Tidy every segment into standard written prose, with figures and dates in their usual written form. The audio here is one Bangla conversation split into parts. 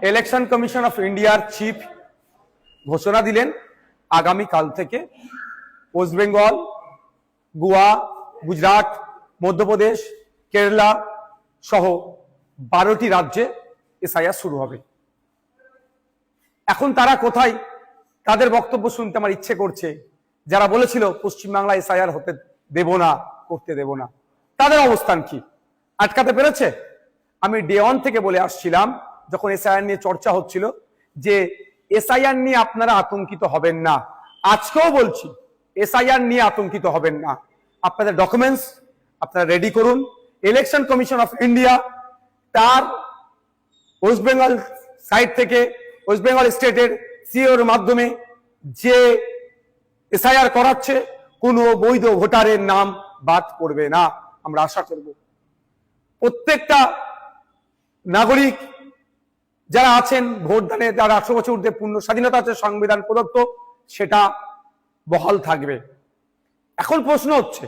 ইলেকশন কমিশন অফ ইন্ডিয়ার চিফ ঘোষণা দিলেন আগামী কাল থেকে ওয়েস্ট বেঙ্গল, গোয়া, গুজরাট, মধ্যপ্রদেশ, কেরালা সহ 12টি রাজ্যে এসআইআর শুরু হবে। এখন তারা কোথায়? তাদের বক্তব্য শুনতে আমার ইচ্ছে করছে। যারা বলেছিল পশ্চিমবাংলা এসআইআর হতে দেব না, করতে দেব না, তাদের অবস্থান কি? আটকাতে পেরেছে? আমি ডে 1 থেকে বলে আসছিলাম, যখন এসআইআর নিয়ে চর্চা হচ্ছিল, যে এসআইআর নিয়ে আপনারা আতঙ্কিত হবেন না। আজকেও বলছি, এসআইআর নিয়ে আতঙ্কিত হবেন না। আপনাদের ডকুমেন্টস আপনারা রেডি করুন। ইলেকশন কমিশন অফ ইন্ডিয়া তার ওয়েস্ট বেঙ্গল সাইড থেকে, ওয়েস্ট বেঙ্গল স্টেটের সিওর মাধ্যমে যে এসআইআর করাচ্ছে, কোনো বৈধ ভোটারের নাম বাদ পড়বে না। আমরা আশা করব প্রত্যেকটা নাগরিক যারা আছেন ভোটদানে, যারা 18 বছর ঊর্ধ্বে পূর্ণ স্বাধীনতা আছে, সংবিধান প্রদত্ত, সেটা বহাল থাকবে। এখন প্রশ্ন হচ্ছে,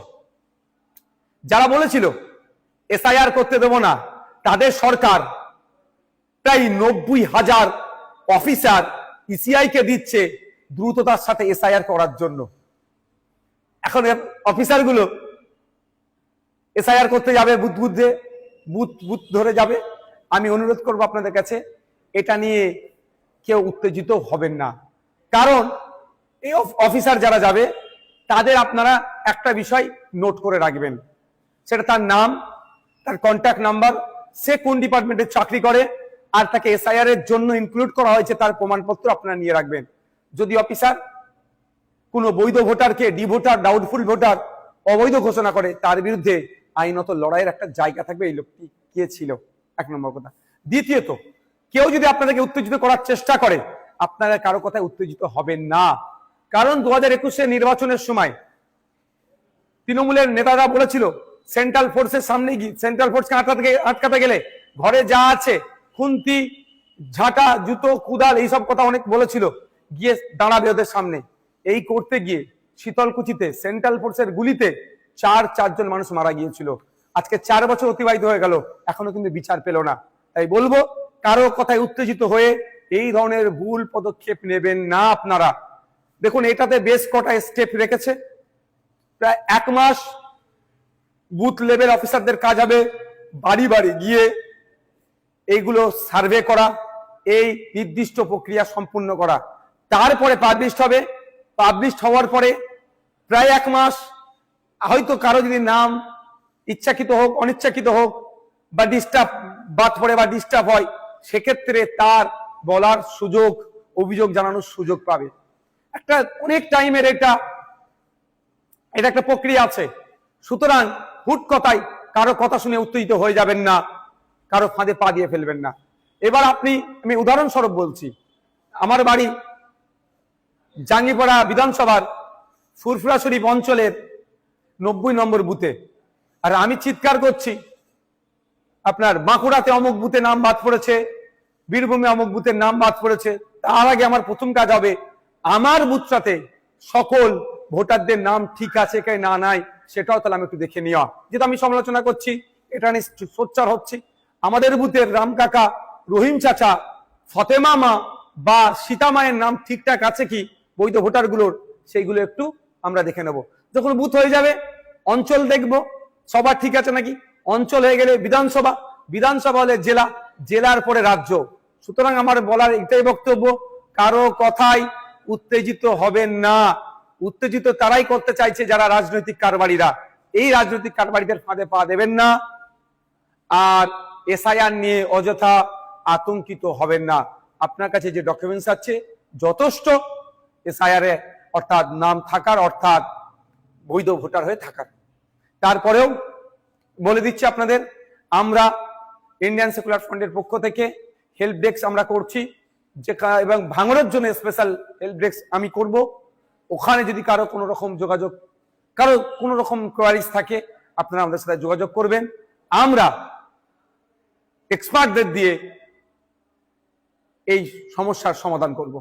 যারা বলেছিল এসআইআর করতে দেব না, তাদের সরকার প্রায় 90,000 অফিসার ইসিআই কে দিচ্ছে দ্রুততার সাথে এসআইআর করার জন্য। এখন অফিসারগুলো এসআইআর করতে যাবে, বুথ ধরে যাবে। আমি অনুরোধ করব আপনাদের কাছে, এটা নিয়ে কেউ উত্তেজিত হবেন না। কারণ এই অফিসার যারা যাবে, তাদের আপনারা একটা বিষয় নোট করে রাখবেন, সেটা তার নাম, তার কন্ট্যাক্ট নাম্বার, সে কোন ডিপার্টমেন্টে চাকরি করে, আর তাকে এসআইআর এর জন্য ইনক্লুড করা হয়েছে তার প্রমাণপত্র আপনারা নিয়ে রাখবেন। যদি অফিসার কোনো বৈধ ভোটারকে ডি ভোটার, ডাউটফুল ভোটার, অবৈধ ঘোষণা করে, তার বিরুদ্ধে আইনত লড়াইয়ের একটা জায়গা থাকবে। এই লোকটি কে ছিল, 1 নম্বর কথা। দ্বিতীয়ত, কেউ যদি আপনাদেরকে উত্তেজিত করার চেষ্টা করে, আপনারা কারো কথায় উত্তেজিত হবেন না। কারণ 2021 নির্বাচনের সময় তৃণমূলের নেতারা বলেছিল, সেন্ট্রাল ফোর্সের সামনে গিয়ে, সেন্ট্রাল ফোর্সকে আটকাতে গেলে ঘরে যা আছে, খুন্তি, ঝাঁটা, জুতো, কুদাল, এইসব কথা অনেক বলেছিল, গিয়ে দাঁড়াবে ওদের সামনে। এই করতে গিয়ে শীতলকুচিতে সেন্ট্রাল ফোর্সের গুলিতে 4 জন মানুষ মারা গিয়েছিল। আজকে 4 বছর অতিবাহিত হয়ে গেল, এখনো কিন্তু বিচার পেল না। তাই বলবো, কারো কথায় উত্তেজিত হয়ে এই ধরনের ভুল পদক্ষেপ নেবেন না আপনারা। দেখুন, এটাতে বেশ কটা স্টেপ রেখেছে। প্রায় 1 মাস বুথ লেভেল অফিসারদের কাজ হবে বাড়ি বাড়ি গিয়ে এইগুলো সার্ভে করা, এই নির্দিষ্ট প্রক্রিয়া সম্পূর্ণ করা। তারপরে পাবলিশড হবে। পাবলিশড হওয়ার পরে প্রায় 1 মাস, হয়তো কারো যদি নাম ইচ্ছাকৃত হোক, অনিচ্ছাকৃত হোক, বা ডিস্টার্ব বাদ পড়ে বা ডিস্টার্ব হয়, সেক্ষেত্রে তার বলার সুযোগ, অভিযোগ জানানোর সুযোগ পাবে। একটা অনেক টাইমের এটা একটা প্রক্রিয়া আছে। সুতরাং হুট কথায় কারো কথা শুনে উত্তেজিত হয়ে যাবেন না, কারো ফাঁদে পা দিয়ে ফেলবেন না। এবার আমি উদাহরণস্বরূপ বলছি, আমার বাড়ি জাঙ্গিপাড়া বিধানসভার ফুরফুরা শরীফ অঞ্চলের 90 নম্বর বুথে, আর আমি চিৎকার করছি, আপনার বাঁকুড়াতে অমুক বুথে নাম বাদ পড়েছে, বীরভূমে অমুক বুথের নাম বাদ পড়েছে। তার আগে আমার প্রথম কাজ হবে আমার বুথটাতে সকল ভোটারদের নাম ঠিক আছে কে না নাই, সেটাও তাহলে আমি একটু দেখে নেওয়া। যেটা আমি সমালোচনা করছি, এটা নিয়ে সোচ্চার হচ্ছি, আমাদের বুথের রাম কাকা, রহিম চাচা, ফতেমা মা বা সীতা মায়ের নাম ঠিকঠাক আছে কি বৈধ ভোটারগুলোর, সেইগুলো একটু আমরা দেখে নেব। যখন বুথ হয়ে যাবে, অঞ্চল দেখব সবার ঠিক আছে নাকি। অঞ্চল হয়ে গেলে বিধানসভা, বিধানসভা হলে জেলা, জেলার পরে রাজ্য। সুতরাং আমার বলার এটাই বক্তব্য, কারো কথাই উত্তেজিত হবেন না। উত্তেজিত তারাই করতে চাইছে যারা রাজনৈতিক কারবারিরা। এই রাজনৈতিক কারবারিদের ফাঁদে পা দেবেন না। আর এসআইআর নিয়ে অযথা আতঙ্কিত হবেন না। আপনার কাছে যে ডকুমেন্টস আছে যথেষ্ট এসআইআর এ, অর্থাৎ নাম থাকার, অর্থাৎ বৈধ ভোটার হয়ে থাকার। তারপরেও বলে দিচ্ছি আপনাদের, আমরা ইন্ডিয়ান সেকুলার ফ্রন্টের পক্ষ থেকে হেল্প ডেস্ক আমরা করছি, যে এবং ভাঙনের জন্য স্পেশাল হেল্প ডেস্ক আমি করব। ওখানে যদি কারো কোনো রকম যোগাযোগ, কারো কোনো রকম কোয়ারিজ থাকে, আপনারা আমাদের সাথে যোগাযোগ করবেন। আমরা এক্সপার্টদের দিয়ে এই সমস্যার সমাধান করব।